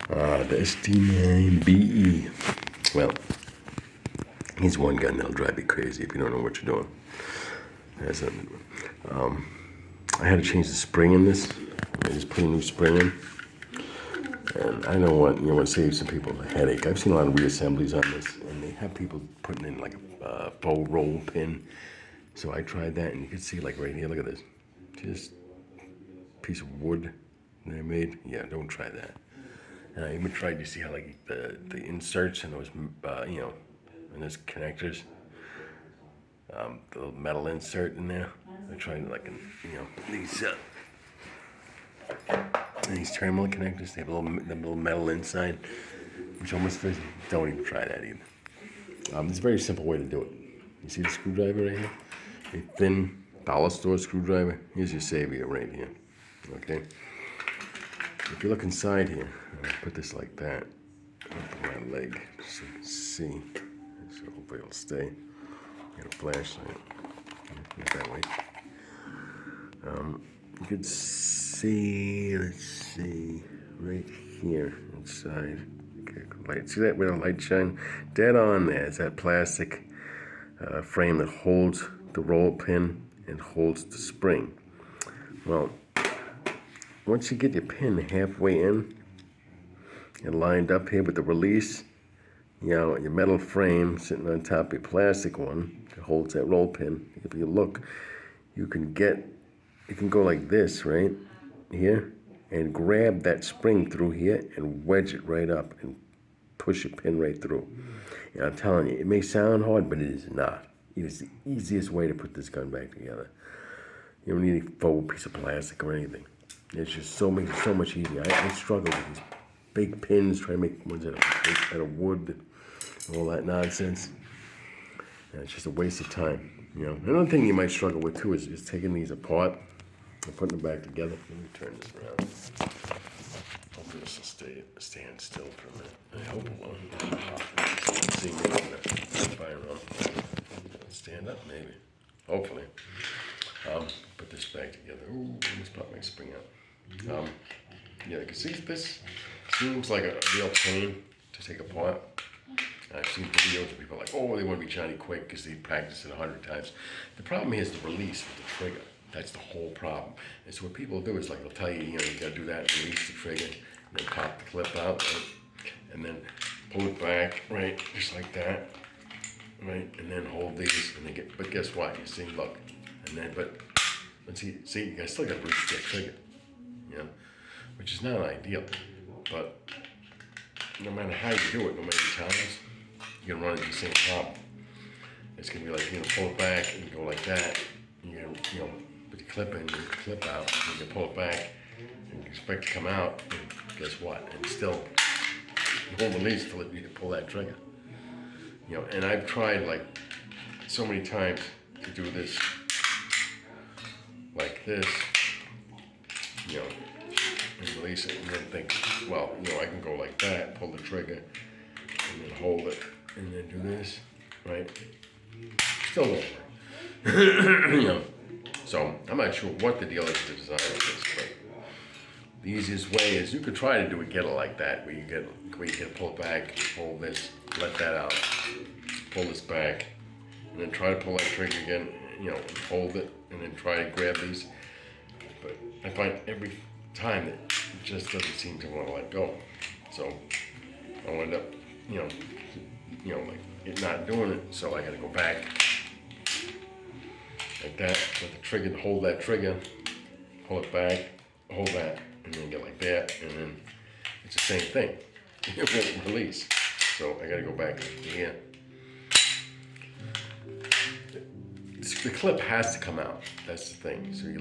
The Sd9 BE. Well, he's one gun that'll drive you crazy if you don't know what you're doing. I had to change the spring in this. I just put a new spring in. And I don't want to save some people a headache. I've seen a lot of reassemblies on this, and they have people putting in like a faux roll pin. So I tried that, and you can see like right here, look at this. Just a piece of wood they made. Yeah, don't try that. And I even tried to see how like the inserts and those, and those connectors, the little metal insert in there. I tried like, these terminal connectors. They have the little metal inside, which almost fits. Don't even try that either. It's a very simple way to do it. You see the screwdriver right here? A thin dollar store screwdriver. Here's your savior right here. Okay. If you look inside here, I'll put this like that. I'll put my leg so you can see. So hopefully it'll stay. Get a flashlight. Not that way. You can see, let's see, right here inside. Okay, light. See that where the light shine? Dead on there. It's that plastic frame that holds the roll pin and holds the spring. Well, once you get your pin halfway in and lined up here with the release, your metal frame sitting on top of your plastic one that holds that roll pin. If you look, you can go like this, right here, and grab that spring through here and wedge it right up and push your pin right through. And I'm telling you, it may sound hard, but it is not. It is the easiest way to put this gun back together. You don't need a faux piece of plastic or anything. It's just so much easier. I struggle with these big pins, trying to make ones out of wood and all that nonsense. And it's just a waste of time. Another thing you might struggle with too is taking these apart and putting them back together. Let me turn this around. Hopefully this will stand still for a minute. I hope it will. Let's see, maybe stand up, maybe. Hopefully. Put this back together. Ooh, let's pop my spring out. Yeah, you can see this seems like a real pain to take apart. I've seen videos of people like, oh, they want to be Johnny quick because they practice it 100 times. The problem is the release with the trigger. That's the whole problem. And so what people do is like, they'll tell you, you got to do that, release the trigger, and then pop the clip out, right? And then pull it back, right, just like that, right? And then hold these, and then but guess what? You see, look, and then, but see, you guys still got to release that trigger, which is not ideal. But no matter how you do it, no matter how many times, you're gonna run into the same problem. It's gonna be like, pull it back and go like that. You put the clip in, you clip out, and you can pull it back and you expect to come out, and guess what? And still, you won't release until you can pull that trigger. And I've tried like so many times to do this like this, and release it, and then think, well, I can go like that, pull the trigger, and then hold it, and then do this, right? Still don't work. So I'm not sure what the deal is to design of this, but the easiest way is you could try to get it like that, where you can pull it back, hold this, let that out, pull this back, and then try to pull that trigger again, hold it, and then try to grab these. But I find every time that it just doesn't seem to want to let go. So I'll end up, like it not doing it. So I got to go back like that, let the trigger, hold that trigger, pull it back, hold that, and then get like that, and then it's the same thing. It won't release. So I got to go back here. The clip has to come out. That's the thing. So you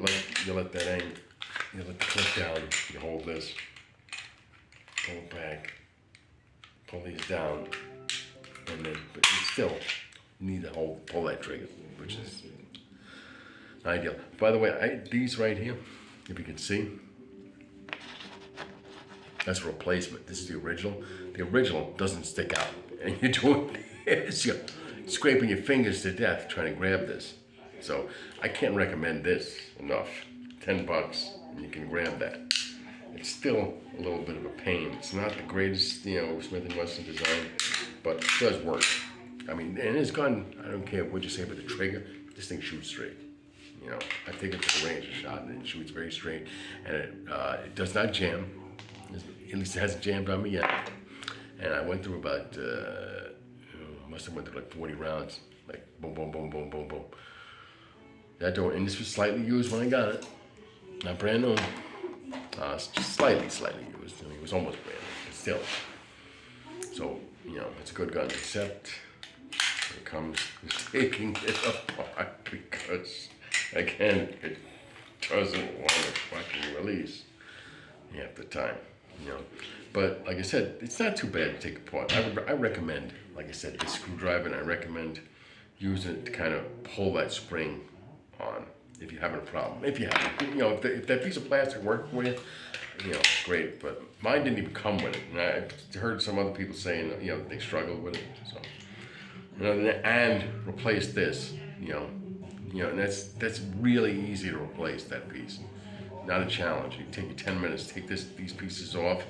let that hang. You let the clip down, you hold this, pull it back, pull these down, and then, but you still need to pull that trigger, which is ideal. By the way, these right here, if you can see, that's a replacement. This is the original. The original doesn't stick out, and you're doing this, you're scraping your fingers to death trying to grab this. So I can't recommend this enough. $10. You can grab that. it's still a little bit of a pain. It's not the greatest, Smith & Wesson design, but it does work. I mean, and his gun, I don't care what you say about the trigger, this thing shoots straight. I take it to the range and shot, and it shoots very straight, and it does not jam. At least it hasn't jammed on me yet. And I went through about, I must have went through like 40 rounds, like boom, boom, boom, boom, boom, boom. That door, and this was slightly used when I got it. Not brand new. It's just slightly used. I mean, it was almost brand new, but still. So, it's a good gun, except when it comes to taking it apart, because, again, it doesn't want to fucking release half the time, But like I said, it's not too bad to take apart. I recommend, like I said, this screwdriver, and I recommend using it to kind of pull that spring on if you're having a problem. If you have, if that piece of plastic worked for you, great. But mine didn't even come with it, and I heard some other people saying, they struggled with it. So, and replace this, and that's really easy to replace that piece. Not a challenge. You take you 10 minutes, take these pieces off,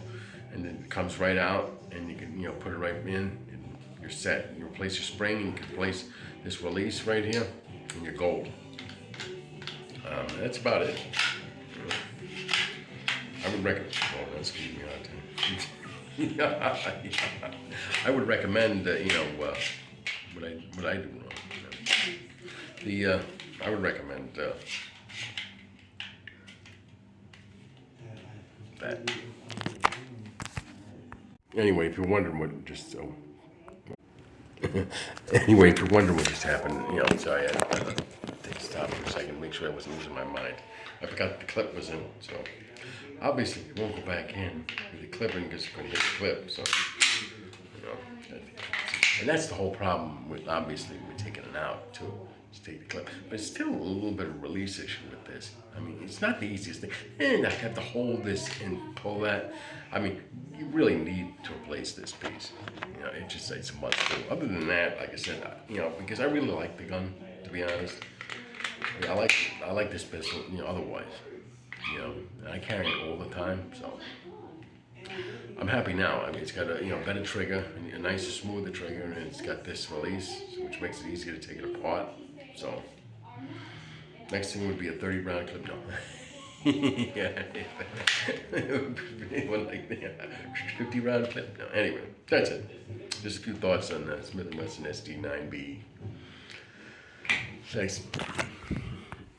and then it comes right out, and you can put it right in, and you're set. You replace your spring, and you can place this release right here, and you're gold. That's about it. I would recommend. Oh, that's keeping me out too. I would recommend. What I do wrong. I would recommend that. Anyway, if you're wondering what just anyway, if you're wondering what just happened, sorry, I had to stop for a second, make sure I wasn't losing my mind. I forgot the clip was in, so obviously it won't go back in with the clip in because it's going to hit the clip. So, and that's the whole problem with taking it out too. Just take the clip, but it's still a little bit of a release issue with this. I mean, it's not the easiest thing, and I have to hold this and pull that. I mean, you really need to replace this piece. It's a must do. Other than that, like I said, because I really like the gun, to be honest. I like this pistol, otherwise, and I carry it all the time, so I'm happy now. I mean, it's got a better trigger, and a nicer, smoother trigger, and it's got this release, which makes it easier to take it apart. So next thing would be a 30-round clip. No. Yeah, one like that 50-round clip. No, anyway, that's it. Just a few thoughts on Smith & Wesson SD9B. Thanks.